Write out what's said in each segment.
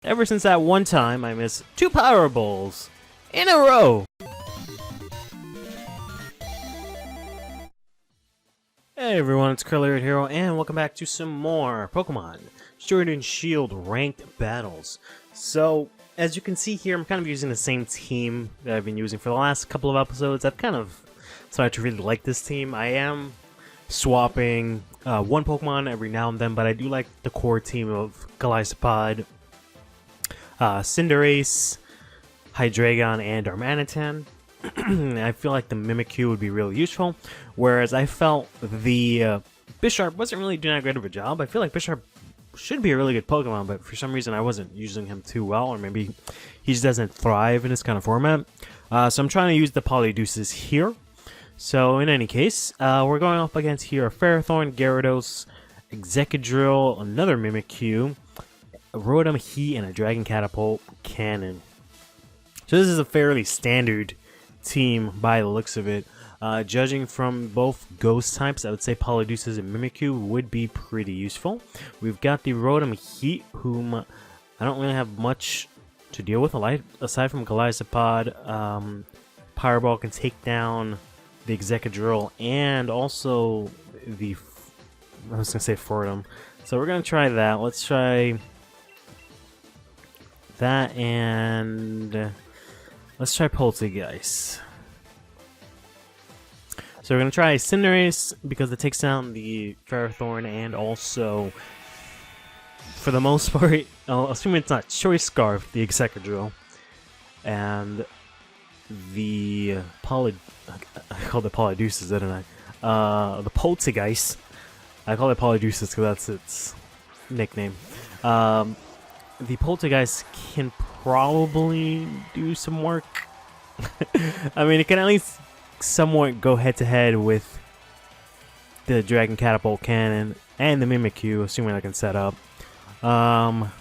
Ever since that one time I missed 2 Powerballs in a row. Hey everyone, it's CurlyHairedHero and welcome back to some more Pokemon Sword and Shield ranked battles. So, as you can see here, I'm kind of using the same team that I've been using for the last couple of episodes. I've kind of started to really like this team. I am swapping one Pokemon every now and then, but I do like the core team of Golisopod, Cinderace, Hydreigon, and Darmanitan. I feel like the Mimikyu would be really useful, whereas I felt the Bisharp wasn't really doing that great of a job. I feel like Bisharp should be a really good Pokemon, but for some reason I wasn't using him too well, or maybe he just doesn't thrive in this kind of format. So I'm trying to use the Polydeuces here. So in any case, we're going up against here a Ferrothorn, Gyarados, Excadrill, another Mimikyu, a Rotom, Heat, and a Dragon Catapult Cannon. So this is a fairly standard team by the looks of it. Judging from both ghost types, I would say Polydeuces and Mimikyu would be pretty useful. We've got the Rotom Heat, whom I don't really have much to deal with aside from Golisopod. Powerball can take down the Excadrill and also the I was gonna say Fordham. So we're gonna try that. Let's try that, and let's try Poltergeist. So we're going to try Cinderace because it takes down the Ferrothorn, and also, for the most part, I'll assume it's not Choice Scarf, the Excadrill, and the I called it Polydeuces, didn't I? The Poltergeist. I call it Polydeuces because that's its nickname. The Poltergeist can probably do some work. I mean, it can at least somewhat go head-to-head with the Dragon Catapult Cannon and the Mimikyu, assuming I can set up. I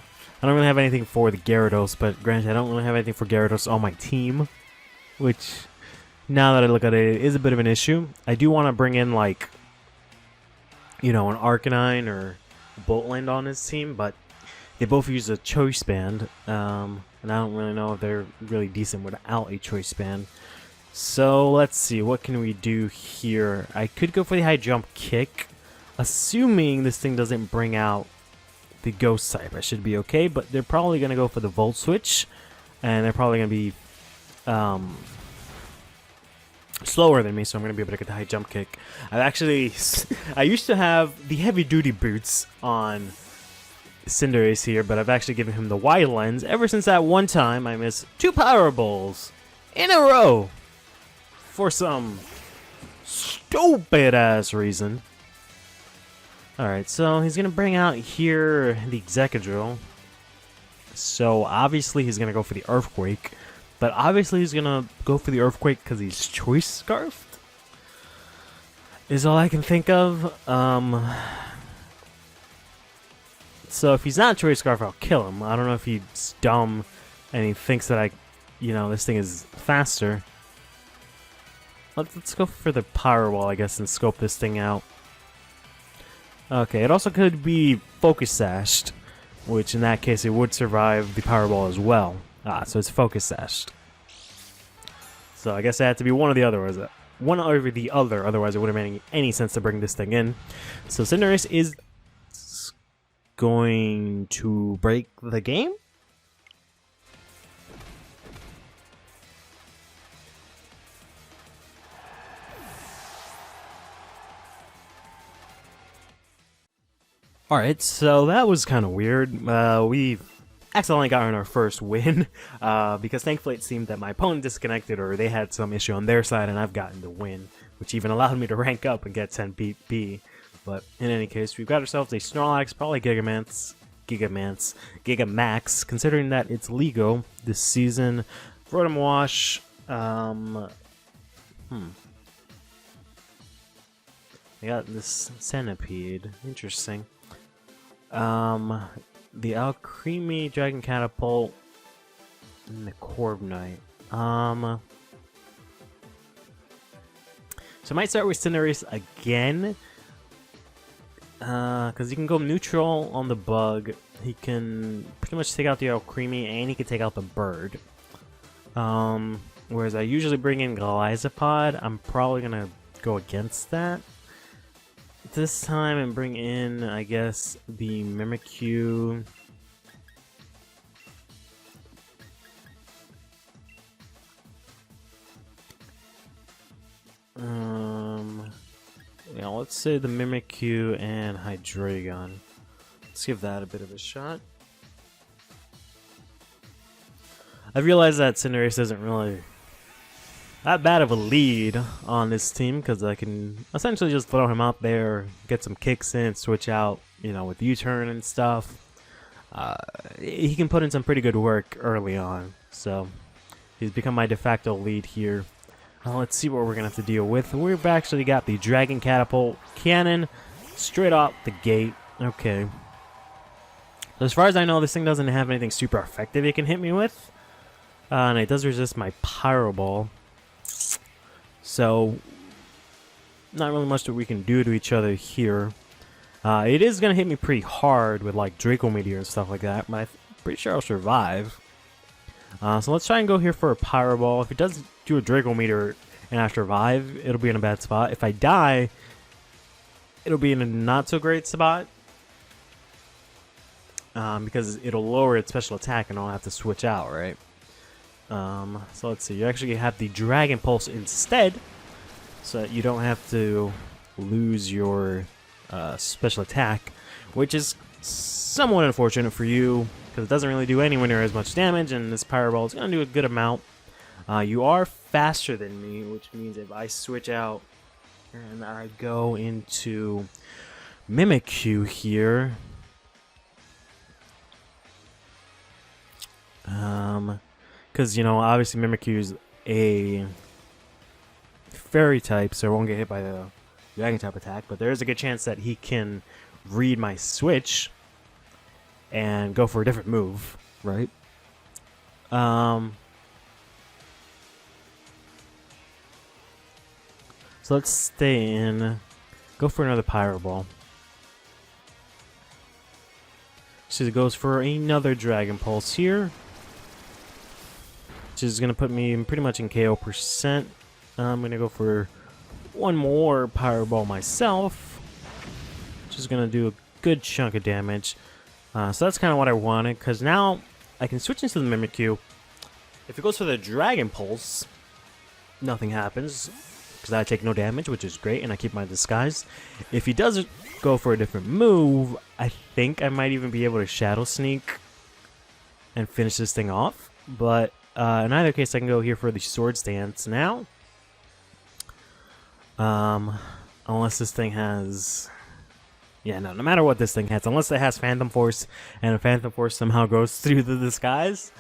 don't really have anything for the Gyarados, but granted, I don't really have anything for Gyarados on my team, which, now that I look at it, is a bit of an issue. I do want to bring in, like, you know, an Arcanine or Boltland on his team, but they both use a Choice Band, and I don't really know if they're really decent without a Choice Band. So let's see, what can we do here? I could go for the high jump kick, assuming this thing doesn't bring out the ghost type. I should be okay, but they're probably going to go for the Volt Switch, and they're probably going to be slower than me, so I'm going to be able to get the high jump kick. I used to have the heavy duty boots on Cinderace here, but I've actually given him the wide lens ever since that one time I missed 2 Powerballs in a row for some stupid ass reason. Alright, so he's gonna bring out here the Excadrill. So obviously he's gonna go for the Earthquake, but obviously he's gonna go for the Earthquake because he's Choice Scarfed, is all I can think of. So if he's not Choice Scarf, I'll kill him. I don't know if he's dumb and he thinks that this thing is faster. Let's go for the Powerball, I guess, and scope this thing out. Okay, it also could be Focus Sashed, which in that case it would survive the Powerball as well. So it's Focus Sashed. So I guess it had to be one or the other. One over the other, otherwise it wouldn't make any sense to bring this thing in. So Cinderace is going to break the game. Alright, so that was kind of weird. We accidentally got our first win, because thankfully it seemed that my opponent disconnected or they had some issue on their side, and I've gotten the win, which even allowed me to rank up and get 10 BP. But in any case, we've got ourselves a Snorlax, probably Gigamax, considering that it's legal this season. Rotom Wash, I got this Centipede, interesting. The Alcremie, Dragon Catapult, and the Corviknight. So I might start with Cinderace again, Because he can go neutral on the bug. He can pretty much take out the Alcremie, and he can take out the bird. Whereas I usually bring in Glyzopod, I'm probably gonna go against that this time and bring in, I guess, the Mimikyu. Yeah, let's say the Mimikyu and Hydreigon. Let's give that a bit of a shot. I've realized that Cinderace isn't really that bad of a lead on this team because I can essentially just throw him out there, get some kicks in, switch out, you know, with U-turn and stuff. He can put in some pretty good work early on, so he's become my de facto lead here. Let's see what we're gonna have to deal with. We've actually got the Dragon Catapult Cannon straight off the gate. Okay. So as far as I know, this thing doesn't have anything super effective it can hit me with. And it does resist my Pyro Ball. So, not really much that we can do to each other here. It is going to hit me pretty hard with like Draco Meteor and stuff like that, but I'm pretty sure I'll survive. So let's try and go here for a Pyro Ball. If it does do a Draco Meteor and I survive, it'll be in a bad spot. If I die, it'll be in a not so great spot. Because it'll lower its special attack and I'll have to switch out, right? So let's see. You actually have the Dragon Pulse instead, so that you don't have to lose your special attack, which is somewhat unfortunate for you because it doesn't really do anywhere near as much damage, and this Pyro Ball is going to do a good amount. You are faster than me, which means if I switch out and I go into Mimikyu here, because, you know, obviously Mimikyu is a fairy type, so it won't get hit by the dragon type attack, but there is a good chance that he can read my switch and go for a different move, right? So let's stay in, go for another Pyro Ball. So it goes for another Dragon Pulse here, which is going to put me pretty much in KO %. I'm going to go for one more Pyro Ball myself, which is going to do a good chunk of damage. So that's kind of what I wanted, because now I can switch into the Mimikyu. If it goes for the Dragon Pulse, nothing happens, because I take no damage, which is great, and I keep my disguise. If he does go for a different move, I think I might even be able to Shadow Sneak and finish this thing off. But in either case, I can go here for the Swords Dance now. Unless this thing has... Yeah, no matter what this thing has, unless it has Phantom Force, and a Phantom Force somehow goes through the disguise,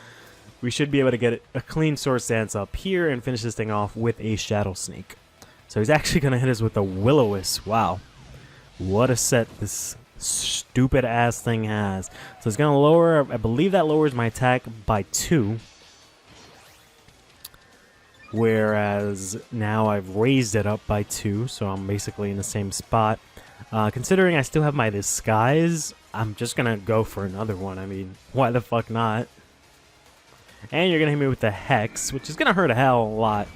we should be able to get a clean Swords Dance up here and finish this thing off with a Shadow Sneak. So he's actually going to hit us with a Will-O-Wisp. Wow. What a set this stupid ass thing has. So it's going to lower, I believe that lowers my attack by 2. Whereas now I've raised it up by 2, so I'm basically in the same spot. Considering I still have my disguise, I'm just going to go for another one. I mean, why the fuck not? And you're going to hit me with the Hex, which is going to hurt a hell of a lot.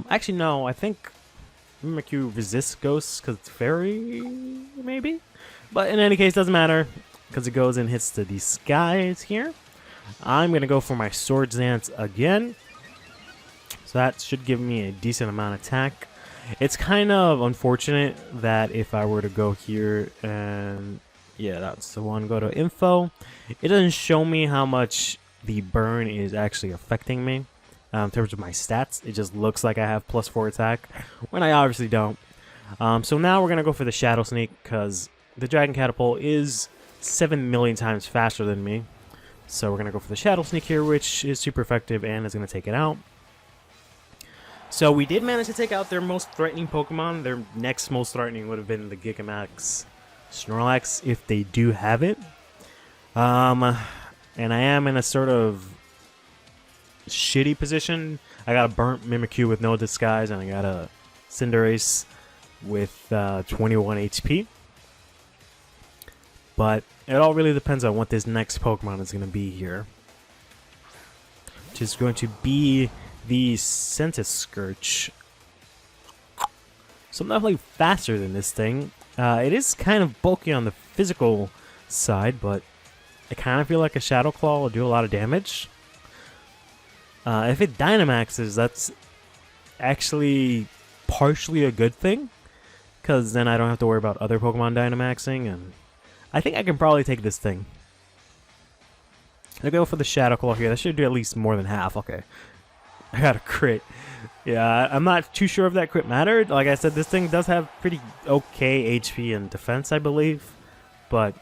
Actually, no, I think Mimikyu resists ghosts because it's fairy, maybe? But in any case, doesn't matter because it goes and hits the disguise here. I'm going to go for my Swords Dance again. So that should give me a decent amount of attack. It's kind of unfortunate that if I were to go here and... Yeah, that's the one. Go to info. It doesn't show me how much the burn is actually affecting me. In terms of my stats, it just looks like I have +4 attack, when I obviously don't. So now we're going to go for the Shadow Sneak, because the Dragon Catapult is 7 million times faster than me. So we're going to go for the Shadow Sneak here, which is super effective and is going to take it out. So we did manage to take out their most threatening Pokemon. Their next most threatening would have been the Gigamax Snorlax, if they do have it. And I am in a sort of shitty position. I got a burnt Mimikyu with no disguise, and I got a Cinderace with 21 HP. but it all really depends on what this next Pokemon is going to be here. Which is going to be the Centiskorch. So I'm definitely faster than this thing. It is kind of bulky on the physical side, but I kind of feel like a Shadow Claw will do a lot of damage. If it Dynamaxes, that's actually partially a good thing, because then I don't have to worry about other Pokemon Dynamaxing, and I think I can probably take this thing. I'll go for the Shadow Claw here. That should do at least more than half. Okay. I got a crit. Yeah, I'm not too sure if that crit mattered. Like I said, this thing does have pretty okay HP and defense, I believe. But,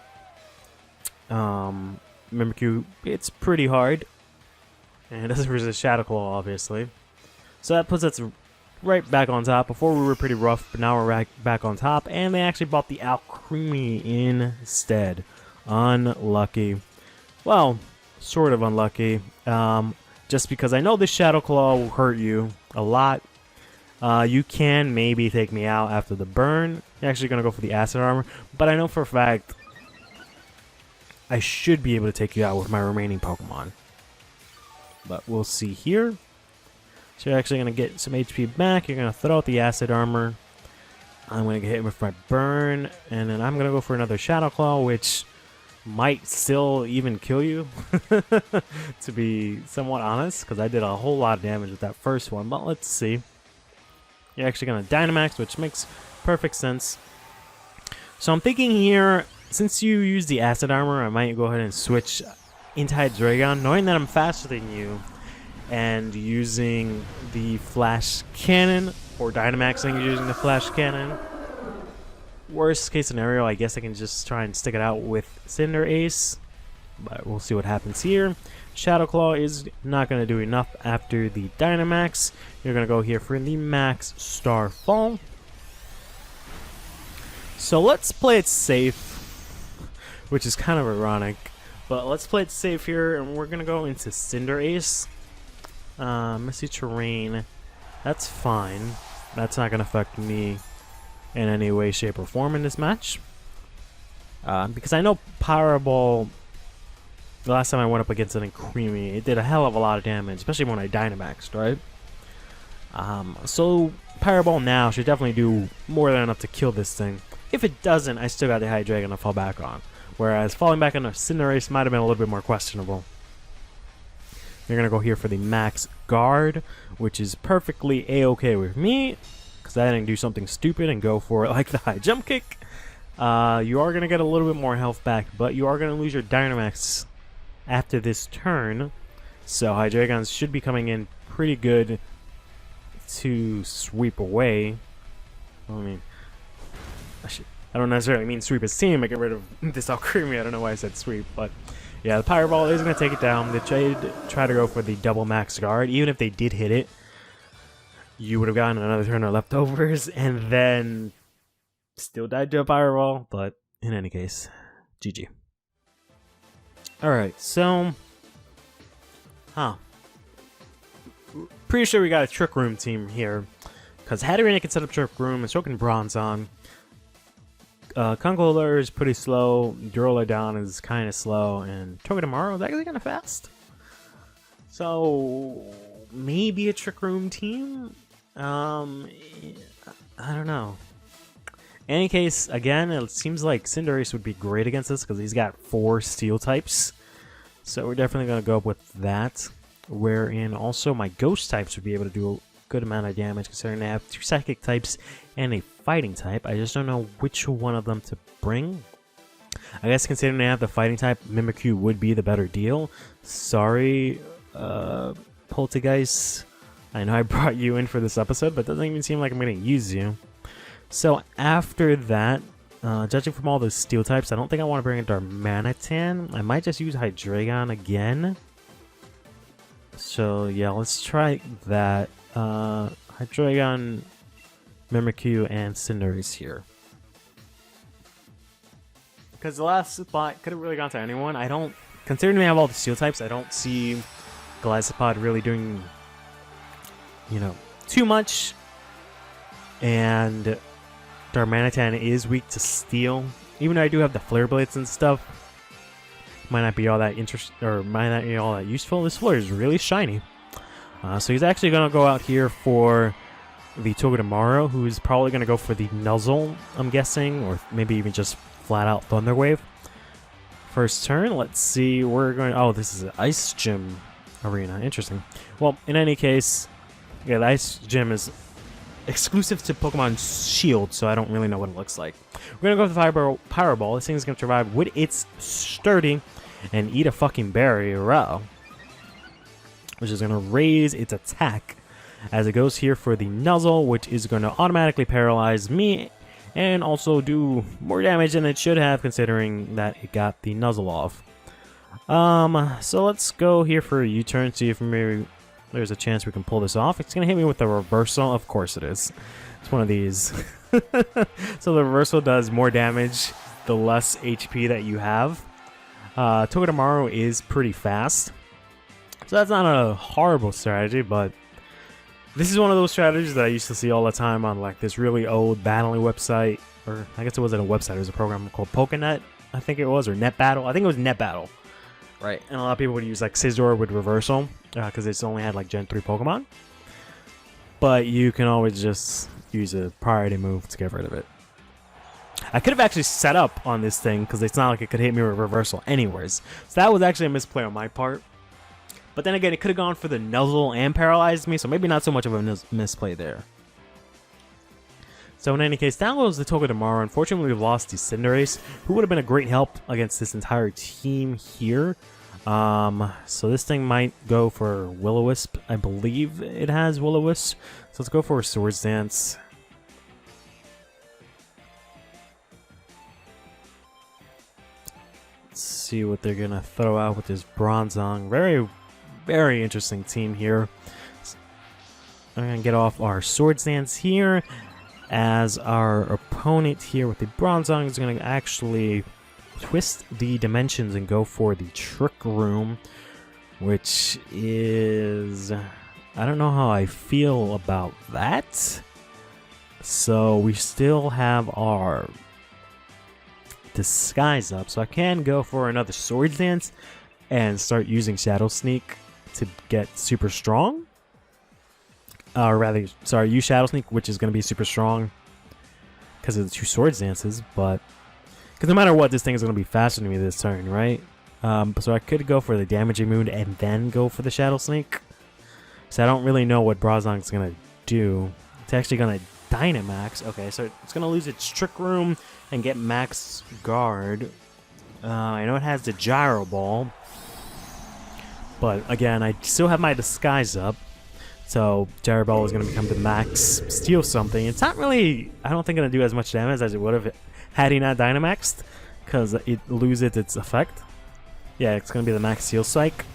Mimikyu, it's pretty hard. And it doesn't resist Shadow Claw, obviously. So that puts us right back on top. Before we were pretty rough, but now we're back on top. And they actually bought the Alcremie instead. Unlucky. Well, sort of unlucky. Just because I know this Shadow Claw will hurt you a lot. You can maybe take me out after the burn. You're actually going to go for the Acid Armor. But I know for a fact I should be able to take you out with my remaining Pokemon. But we'll see here. So you're actually going to get some HP back. You're going to throw out the Acid Armor. I'm going to get hit with my burn. And then I'm going to go for another Shadow Claw, which might still even kill you, to be somewhat honest, because I did a whole lot of damage with that first one. But let's see. You're actually going to Dynamax, which makes perfect sense. So I'm thinking here, since you use the Acid Armor, I might go ahead and switch into Hydreigon, knowing that I'm faster than you, and using the Flash Cannon, or Dynamaxing using the Flash Cannon. Worst case scenario, I guess I can just try and stick it out with Cinderace, but we'll see what happens here. Shadow Claw is not going to do enough after the Dynamax. You're going to go here for the Max Starfall. So let's play it safe, which is kind of ironic, but let's play it safe here, and we're going to go into Cinderace. Misty Terrain, that's fine. That's not going to affect me in any way, shape, or form in this match. Because I know Power Ball, the last time I went up against an Alcremie, it did a hell of a lot of damage, especially when I Dynamaxed, right? So Power Ball now should definitely do more than enough to kill this thing. If it doesn't, I still got the Hydreigon to fall back on. Whereas falling back on a Cinderace might have been a little bit more questionable. You're going to go here for the Max Guard, which is perfectly A-okay with me, because I didn't do something stupid and go for it like the high jump kick. You are going to get a little bit more health back, but you are going to lose your Dynamax after this turn. So Hydreigons should be coming in pretty good to sweep away. I mean, I don't necessarily mean sweep his team and get rid of this Alcremie. I don't know why I said sweep, but yeah, the Power Ball is going to take it down. They try to go for the double Max Guard. Even if they did hit it, you would have gotten another turn of leftovers, and then still died to a Power Ball, but in any case, GG. Alright, so pretty sure we got a Trick Room team here, because Hatterene can set up Trick Room, and so can Bronzong. Conkeldurr is pretty slow, Duraludon is kind of slow, and Togedemaru is actually kind of fast. So, maybe a Trick Room team? I don't know. In any case, again, it seems like Cinderace would be great against us because he's got 4 steel types. So we're definitely going to go up with that. Wherein also my ghost types would be able to do a good amount of damage considering they have 2 psychic types and a fighting type. I just don't know which one of them to bring. I guess considering they have the fighting type, Mimikyu would be the better deal. Sorry, Poltergeist. I know I brought you in for this episode, but it doesn't even seem like I'm going to use you. So after that, judging from all the steel types, I don't think I want to bring in Darmanitan. I might just use Hydreigon again. So yeah, let's try that. Hydreigon, Mimikyu, and Cinderace here. Because the last spot could have really gone to anyone. I don't, considering we have all the steel types, I don't see Golisopod really doing, you know, too much. And Darmanitan is weak to steel. even though I do have the flare blades and stuff, might not be all that might not be all that useful. This flare is really shiny. So he's actually gonna go out here for the Togedemaru, who's probably gonna go for the Nuzzle, I'm guessing, or maybe even just flat out Thunder Wave. First turn, let's see. We're going. Oh, this is an Ice Gym arena. Interesting. Well, in any case, yeah, the Ice Gym is exclusive to Pokemon Shield, so I don't really know what it looks like. We're gonna go with the Power Ball. This thing's gonna survive with its Sturdy and eat a fucking berry, which is gonna raise its attack as it goes here for the Nuzzle, which is gonna automatically paralyze me and also do more damage than it should have, considering that it got the Nuzzle off. So let's go here for a U-turn, see if maybe there's a chance we can pull this off. It's gonna hit me with the reversal. Of course it is. It's one of these. So the reversal does more damage the less HP that you have. Togedemaru is pretty fast, so that's not a horrible strategy, but this is one of those strategies that I used to see all the time on like this really old battling website, or I guess it wasn't a website, it was a program called PokeNet, I think it was, or Net Battle. I think it was Net Battle, right? And a lot of people would use like Scizor with reversal because it's only had like Gen 3 Pokemon, but you can always just use a priority move to get rid of it. I could have actually set up on this thing because it's not like it could hit me with reversal anyways, so that was actually a misplay on my part. But then again, it could have gone for the Nuzzle and paralyzed me, so maybe not so much of a misplay there. So in any case, down goes the Togedemaru. Unfortunately, we've lost the Cinderace, who would have been a great help against this entire team here. So this thing might go for Will-O-Wisp. I believe it has Will-O-Wisp. So let's go for a Swords Dance. Let's see what they're going to throw out with this Bronzong. Very interesting team here. I'm going to get off our Swords Dance here, as our opponent here with the Bronzong is going to actually twist the dimensions and go for the Trick Room, which is... I don't know how I feel about that. So we still have our Disguise up, so I can go for another Swords Dance and start using Shadow Sneak to get super strong. Or rather, sorry, use Shadow Sneak, which is going to be super strong because of the two Swords Dances, but because no matter what, this thing is going to be faster than me this turn, right? So I could go for the Damaging Moon and then go for the Shadow Sneak. So I don't really know what Bronzong's going to do. It's actually going to Dynamax. Okay, so it's going to lose its Trick Room and get Max Guard. I know it has the Gyro Ball, but again, I still have my Disguise up. So Gyro Ball is going to become the Max Steal something. It's not really, I don't think, going to do as much damage as it would have had he not Dynamaxed, because it loses its effect. Yeah, it's going to be the Max Steel Psych.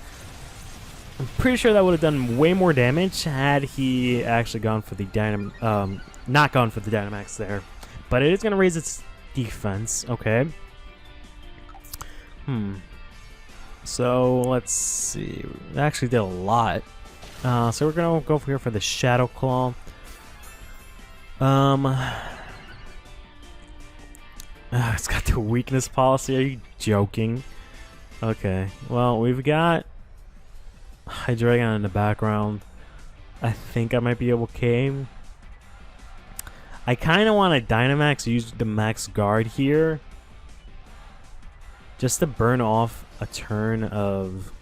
I'm pretty sure that would have done way more damage had he actually gone for the not gone for the Dynamax there. But it is going to raise its defense. Okay. So let's see. It actually did a lot. So we're going to go here for the Shadow Claw. It's got the weakness policy. Are you joking? Okay. Well, we've got Hydreigon in the background. I think I might be okay. I kind of want to Dynamax, use the Max Guard here, just to burn off a turn of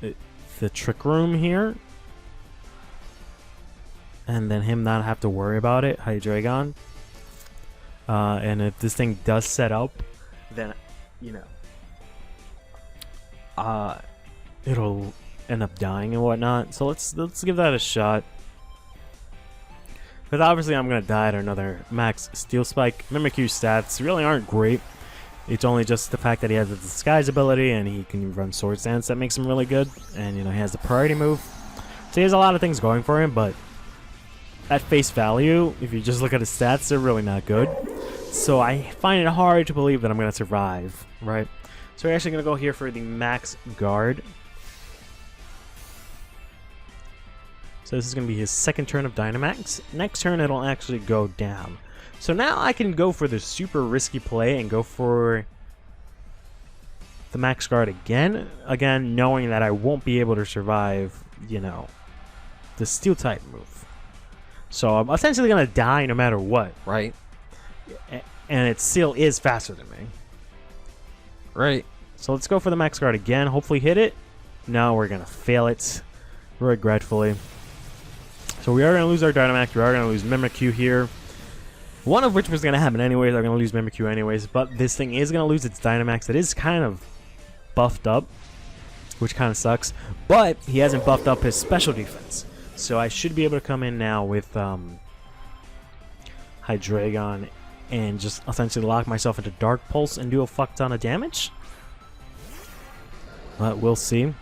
the Trick Room here, and then him not have to worry about it, Hydreigon. And if this thing does set up, then, you know, it'll end up dying and whatnot. So let's give that a shot. Because obviously I'm going to die to another Max Steel Spike. Mimikyu's stats really aren't great. It's only just the fact that he has the Disguise ability and he can run Swords Dance that makes him really good. And, you know, he has the priority move. So he has a lot of things going for him, but at face value, if you just look at his stats, they're really not good. So I find it hard to believe that I'm going to survive, right? So we're actually going to go here for the Max Guard. So this is going to be his second turn of Dynamax. Next turn, it'll actually go down. So now I can go for the super risky play and go for the max guard again. Again, knowing that I won't be able to survive, you know, the steel type move. So I'm essentially going to die no matter what, right? And it still is faster than me. Right. So let's go for the max guard again. Hopefully hit it. No, we're going to fail it regretfully. So we are going to lose our Dynamax. We are going to lose Mimikyu here. One of which was going to happen anyways. I'm going to lose Mimikyu anyways. But this thing is going to lose its Dynamax. It is kind of buffed up, which kind of sucks. But he hasn't buffed up his special defense. So I should be able to come in now with Hydreigon and just essentially lock myself into Dark Pulse and do a fuck ton of damage. But we'll see.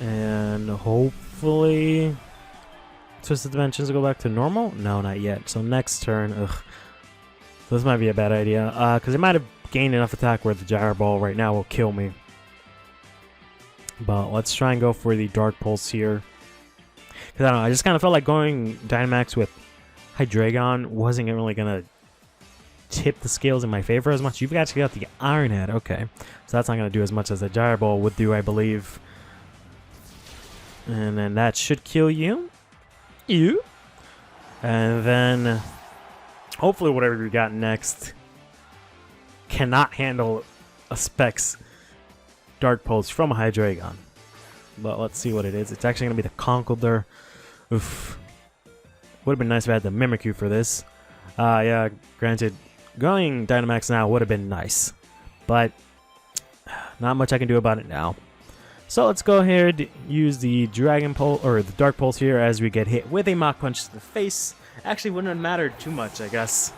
And hopefully Twisted Dimensions will go back to normal? No, not yet. So next turn, this might be a bad idea. Because it might have gained enough attack where the Gyro Ball right now will kill me. But let's try and go for the Dark Pulse here. Because I don't know, I just kind of felt like going Dynamax with Hydreigon wasn't really going to tip the scales in my favor as much. You've actually got the Iron Head. Okay. So that's not going to do as much as the Gyro Ball would do, I believe. And then that should kill you. And then hopefully whatever we got next cannot handle a Specs Dark Pulse from a Hydreigon. But let's see what it is. It's actually going to be the Conkeldurr. Oof. Would have been nice if I had the Mimikyu for this. Yeah, granted, going Dynamax now would have been nice. But not much I can do about it now. So let's go ahead, use the Dragon Pulse, or the Dark Pulse here as we get hit with a Mach Punch to the face. Actually wouldn't have mattered too much, I guess.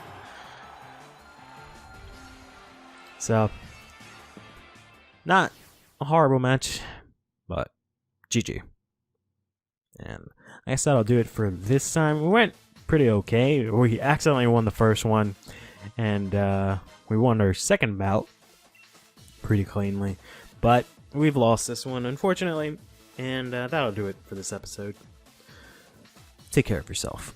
So, not a horrible match, but GG. And like I said, I'll do it for this time. We went pretty okay. We accidentally won the first one, and we won our second bout pretty cleanly. But we've lost this one, unfortunately, and that'll do it for this episode. Take care of yourself.